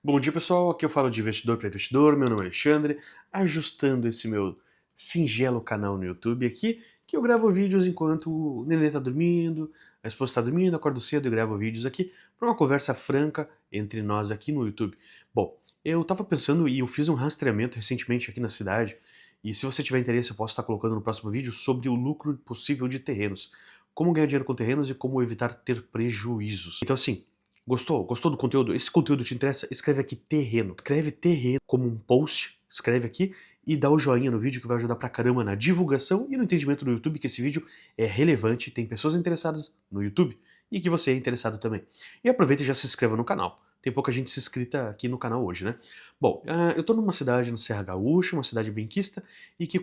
Bom dia pessoal, aqui eu falo de investidor para investidor, meu nome é Alexandre, ajustando esse meu singelo canal no YouTube aqui, que eu gravo vídeos enquanto o nenê tá dormindo, a esposa tá dormindo, acordo cedo e gravo vídeos aqui para uma conversa franca entre nós aqui no YouTube. Bom, eu tava pensando e eu fiz um rastreamento recentemente aqui na cidade, e se você tiver interesse eu posso estar colocando no próximo vídeo sobre o lucro possível de terrenos, como ganhar dinheiro com terrenos e como evitar ter prejuízos. Então assim, gostou? Gostou do conteúdo? Esse conteúdo te interessa? Escreve aqui terreno. Escreve terreno como um post, escreve aqui e dá o joinha no vídeo que vai ajudar pra caramba na divulgação e no entendimento do YouTube que esse vídeo é relevante, tem pessoas interessadas no YouTube e que você é interessado também. E aproveita e já se inscreva no canal. Tem pouca gente se inscrita aqui no canal hoje, né? Bom, eu tô numa cidade na Serra Gaúcha, uma cidade benquista, e que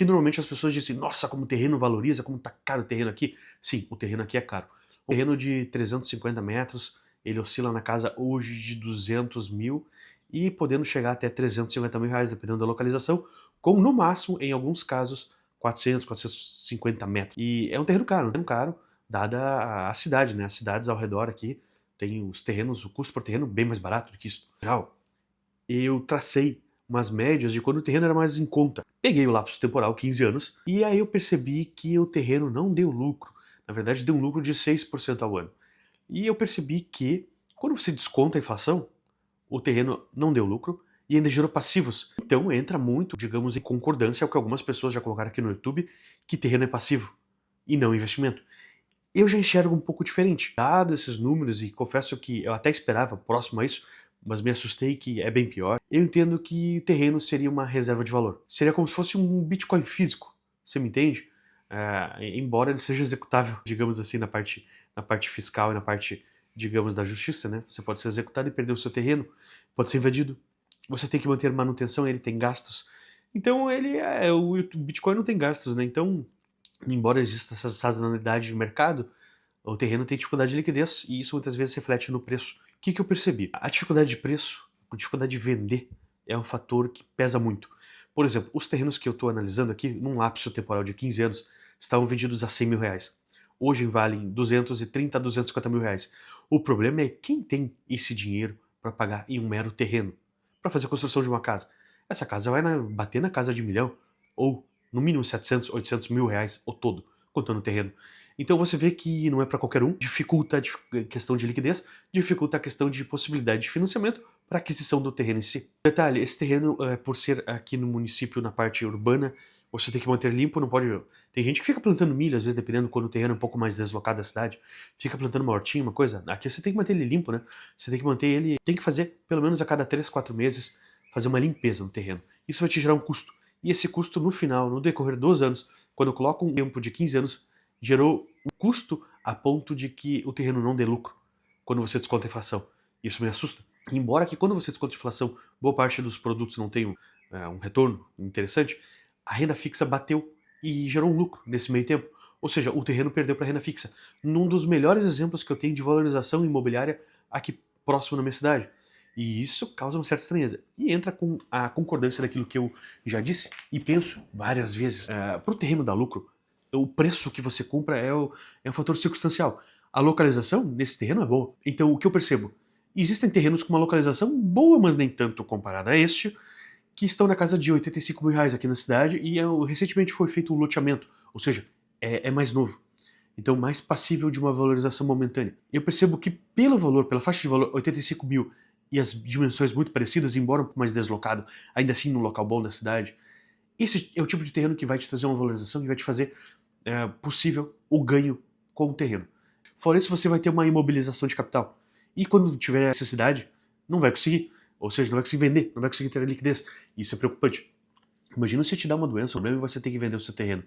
normalmente as pessoas dizem, nossa, como o terreno valoriza, como tá caro o terreno aqui. Sim, o terreno aqui é caro. Um terreno de 350 metros, ele oscila na casa hoje de 200 mil e podendo chegar até 350 mil reais, dependendo da localização, com no máximo, em alguns casos, 400, 450 metros. E é um terreno caro, dada a cidade, né? As cidades ao redor aqui tem os terrenos, o custo por terreno bem mais barato do que isso. Legal. Eu tracei umas médias de quando o terreno era mais em conta. Peguei o lapso temporal, 15 anos, e aí eu percebi que o terreno não deu lucro. Na verdade, deu um lucro de 6% ao ano. E eu percebi que, quando você desconta a inflação, o terreno não deu lucro e ainda gerou passivos. Então entra muito, digamos, em concordância ao que algumas pessoas já colocaram aqui no YouTube, que terreno é passivo e não investimento. Eu já enxergo um pouco diferente. Dado esses números, e confesso que eu até esperava próximo a isso, mas me assustei que é bem pior, eu entendo que o terreno seria uma reserva de valor. Seria como se fosse um Bitcoin físico, você me entende? Embora ele seja executável, digamos assim, na parte fiscal e na parte, digamos, da justiça, né? Você pode ser executado e perder o seu terreno, pode ser invadido. Você tem que manter manutenção, ele tem gastos. Então o Bitcoin não tem gastos, né? Então, embora exista essa sazonalidade de mercado, o terreno tem dificuldade de liquidez e isso muitas vezes reflete no preço. O que eu percebi? A dificuldade de preço, a dificuldade de vender, é um fator que pesa muito. Por exemplo, os terrenos que eu estou analisando aqui, num lapso temporal de 15 anos, estavam vendidos a 100 mil reais. Hoje valem 230 a 250 mil reais. O problema é quem tem esse dinheiro para pagar em um mero terreno, para fazer a construção de uma casa. Essa casa vai bater na casa de 1 milhão, ou no mínimo 700, 800 mil reais, o todo, contando o terreno. Então você vê que não é para qualquer um, dificulta a questão de liquidez, dificulta a questão de possibilidade de financiamento para aquisição do terreno em si. Detalhe, esse terreno, por ser aqui no município, na parte urbana, você tem que manter limpo, não pode... Tem gente que fica plantando milho, às vezes, dependendo quando o terreno é um pouco mais deslocado da cidade, fica plantando uma hortinha, uma coisa. Aqui você tem que manter ele limpo, né? Você tem que manter ele... Tem que fazer, pelo menos a cada 3, 4 meses, fazer uma limpeza no terreno. Isso vai te gerar um custo. E esse custo, no final, no decorrer dos anos, quando eu coloco um tempo de 15 anos, gerou um custo a ponto de que o terreno não dê lucro quando você desconta a inflação. Isso me assusta. Embora que quando você desconta a inflação, boa parte dos produtos não tenham um retorno interessante, a renda fixa bateu e gerou um lucro nesse meio tempo. Ou seja, o terreno perdeu para a renda fixa. Num dos melhores exemplos que eu tenho de valorização imobiliária aqui próximo na minha cidade. E isso causa uma certa estranheza. E entra com a concordância daquilo que eu já disse e penso várias vezes. Para o terreno dar lucro, o preço que você compra é um fator circunstancial. A localização nesse terreno é boa. Então o que eu percebo? Existem terrenos com uma localização boa, mas nem tanto comparada a este, que estão na casa de 85 mil reais aqui na cidade e recentemente foi feito um loteamento, ou seja, é mais novo. Então mais passível de uma valorização momentânea. Eu percebo que pelo valor, pela faixa de valor 85 mil e as dimensões muito parecidas, embora um pouco mais deslocado, ainda assim num local bom da cidade, esse é o tipo de terreno que vai te trazer uma valorização, que vai te fazer possível o ganho com o terreno. Fora isso, você vai ter uma imobilização de capital. E quando tiver necessidade, não vai conseguir. Ou seja, não vai conseguir vender, não vai conseguir ter liquidez. Isso é preocupante. Imagina se te dá uma doença, um problema e você tem que vender o seu terreno.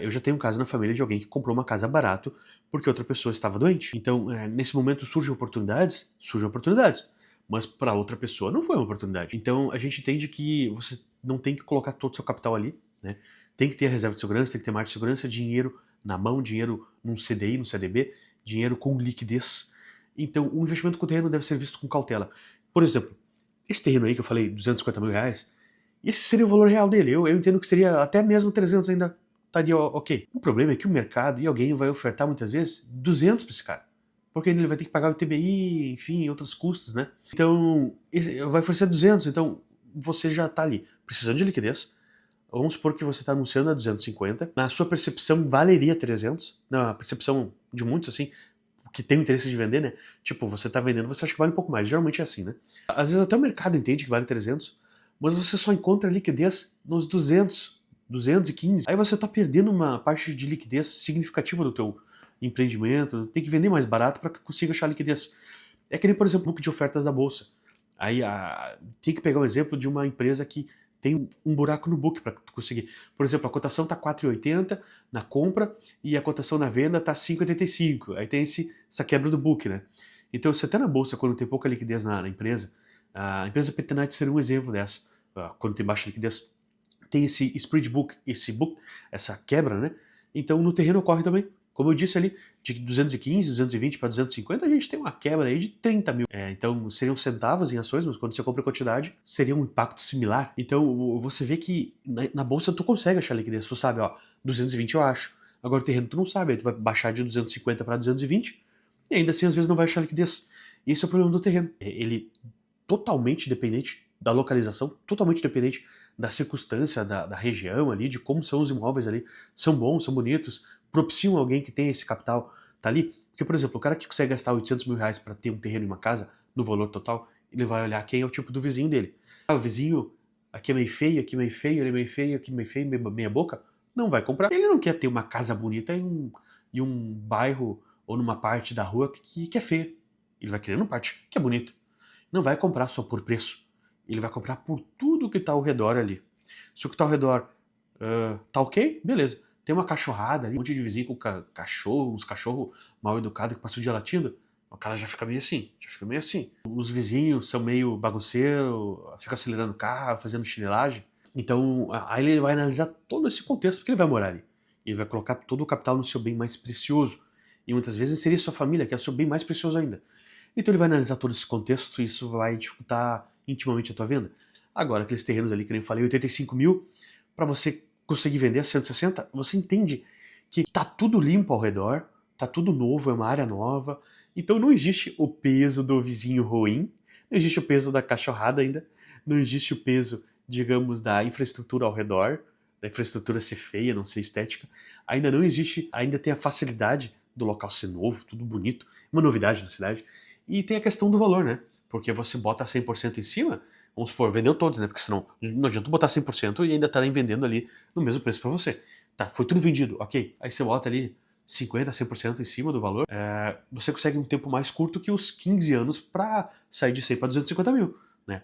Eu já tenho um caso na família de alguém que comprou uma casa barato porque outra pessoa estava doente. Então, nesse momento surgem oportunidades, mas para outra pessoa não foi uma oportunidade. Então, a gente entende que você não tem que colocar todo o seu capital ali, né? Tem que ter a reserva de segurança, tem que ter margem de segurança, dinheiro na mão, dinheiro num CDI, num CDB, dinheiro com liquidez. Então, o investimento com o terreno deve ser visto com cautela. Por exemplo, esse terreno aí que eu falei, 250 mil reais, esse seria o valor real dele. Eu entendo que seria até mesmo 300 ainda estaria ok. O problema é que o mercado e alguém vai ofertar muitas vezes 200 para esse cara. porque ele vai ter que pagar o ITBI, enfim, outros custos, né? Então, vai oferecer 200, então você já tá ali precisando de liquidez. Vamos supor que você está anunciando a 250, na sua percepção valeria 300, na percepção de muitos, assim, que tem o interesse de vender, né? Tipo, você tá vendendo, você acha que vale um pouco mais, geralmente é assim, né? Às vezes até o mercado entende que vale 300, mas você só encontra liquidez nos 200, 215. Aí você tá perdendo uma parte de liquidez significativa do teu empreendimento, tem que vender mais barato para que consiga achar liquidez. É que nem, por exemplo, o book de ofertas da bolsa. Aí tem que pegar um exemplo de uma empresa que tem um buraco no book para conseguir. Por exemplo, a cotação está 4,80 na compra e a cotação na venda está 5,85. Aí tem essa quebra do book, né? Então, se até na bolsa, quando tem pouca liquidez na empresa, a empresa Petenite seria um exemplo dessa. Quando tem baixa liquidez, tem esse spread book, essa quebra, né? Então, no terreno ocorre também. Como eu disse ali, de 215, 220 para 250, a gente tem uma quebra aí de 30 mil. Então, seriam centavos em ações, mas quando você compra quantidade, seria um impacto similar. Então, você vê que na bolsa tu consegue achar liquidez. Tu sabe, ó, 220 eu acho. Agora o terreno tu não sabe, aí tu vai baixar de 250 para 220 e ainda assim às vezes não vai achar liquidez. E esse é o problema do terreno. Ele totalmente dependente da localização, totalmente dependente da circunstância, da região ali, de como são os imóveis ali, são bons, são bonitos, propiciam alguém que tem esse capital, tá ali. Porque, por exemplo, o cara que consegue gastar 800 mil reais para ter um terreno e uma casa, no valor total, ele vai olhar quem é o tipo do vizinho dele. O vizinho, aqui é meio feio, aqui é meio feio, ele é meio feio, aqui é meio feio, meia boca, não vai comprar. Ele não quer ter uma casa bonita em um bairro ou numa parte da rua que é feia. Ele vai querer numa parte que é bonita. Não vai comprar só por preço. Ele vai comprar por tudo que está ao redor ali. Se o que está ao redor tá ok, beleza. Tem uma cachorrada ali, um monte de vizinho com cachorro, uns cachorros mal educados que passam o dia latindo, o cara já fica meio assim, Os vizinhos são meio bagunceiros, ficam acelerando o carro, fazendo chinelagem. Então, aí ele vai analisar todo esse contexto, porque ele vai morar ali. Ele vai colocar todo o capital no seu bem mais precioso. E muitas vezes inserir sua família, que é o seu bem mais precioso ainda. Então ele vai analisar todo esse contexto e isso vai dificultar intimamente a tua venda. Agora, aqueles terrenos ali que nem eu falei, 85 mil, para você conseguir vender a 160, você entende que tá tudo limpo ao redor, tá tudo novo, é uma área nova, então não existe o peso do vizinho ruim, não existe o peso da cachorrada ainda, não existe o peso, digamos, da infraestrutura ao redor, da infraestrutura ser feia, não ser estética, ainda não existe, ainda tem a facilidade do local ser novo, tudo bonito, uma novidade na cidade. E tem a questão do valor, né? Porque você bota 100% em cima, vamos supor, vendeu todos, né? Porque senão não adianta botar 100% e ainda estarem vendendo ali no mesmo preço para você. Tá, foi tudo vendido, ok. Aí você bota ali 50%, 100% em cima do valor, você consegue um tempo mais curto que os 15 anos para sair de 100 para 250 mil, né?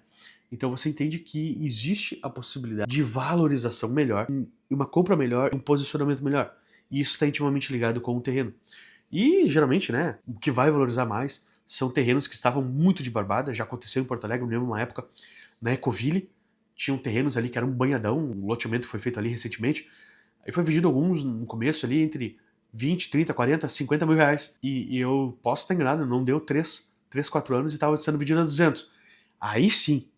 Então você entende que existe a possibilidade de valorização melhor, uma compra melhor, um posicionamento melhor. E isso está intimamente ligado com o terreno. E geralmente, né, o que vai valorizar mais são terrenos que estavam muito de barbada, já aconteceu em Porto Alegre, eu me lembro uma época, na Ecoville, tinham terrenos ali que eram um banhadão, um loteamento foi feito ali recentemente, aí foi vendido alguns no começo ali entre 20, 30, 40, 50 mil reais, e eu posso estar enganado, não deu 3, 4 anos e estava sendo vendido a 200. Aí sim,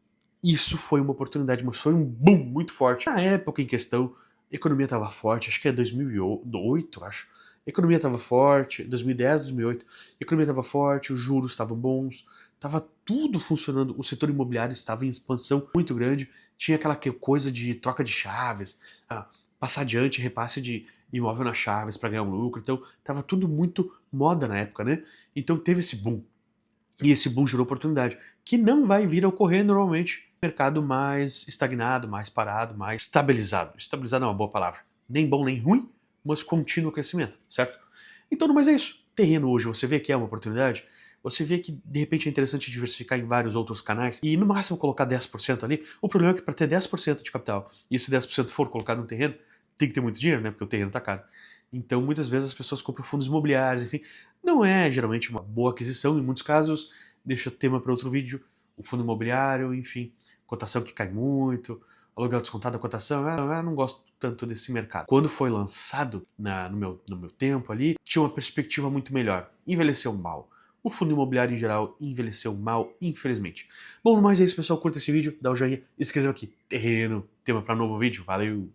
isso foi uma oportunidade, mas foi um boom muito forte. Na época em questão, a economia estava forte, acho que é 2008, acho. A economia estava forte, 2010, 2008, a economia estava forte, os juros estavam bons, estava tudo funcionando, o setor imobiliário estava em expansão muito grande, tinha aquela coisa de troca de chaves, passar adiante, repasse de imóvel nas chaves para ganhar um lucro, então estava tudo muito moda na época, né? Então teve esse boom. E esse boom gerou oportunidade, que não vai vir a ocorrer normalmente no mercado mais estagnado, mais parado, mais estabilizado. Estabilizado é uma boa palavra. Nem bom nem ruim, mas contínuo crescimento, certo? Então, mas é isso. Terreno hoje, você vê que é uma oportunidade, você vê que de repente é interessante diversificar em vários outros canais e no máximo colocar 10% ali. O problema é que para ter 10% de capital e esse 10% for colocado no terreno, tem que ter muito dinheiro, né? Porque o terreno está caro. Então, muitas vezes as pessoas compram fundos imobiliários, enfim. Não é geralmente uma boa aquisição, em muitos casos, deixa o tema para outro vídeo. O fundo imobiliário, enfim, cotação que cai muito, aluguel descontado da cotação, eu não gosto tanto desse mercado. Quando foi lançado no meu tempo ali, tinha uma perspectiva muito melhor. Envelheceu mal. O fundo imobiliário em geral envelheceu mal, infelizmente. Bom, no mais é isso, pessoal. Curta esse vídeo, dá o joinha, inscreva aqui. Terreno, tema para novo vídeo. Valeu!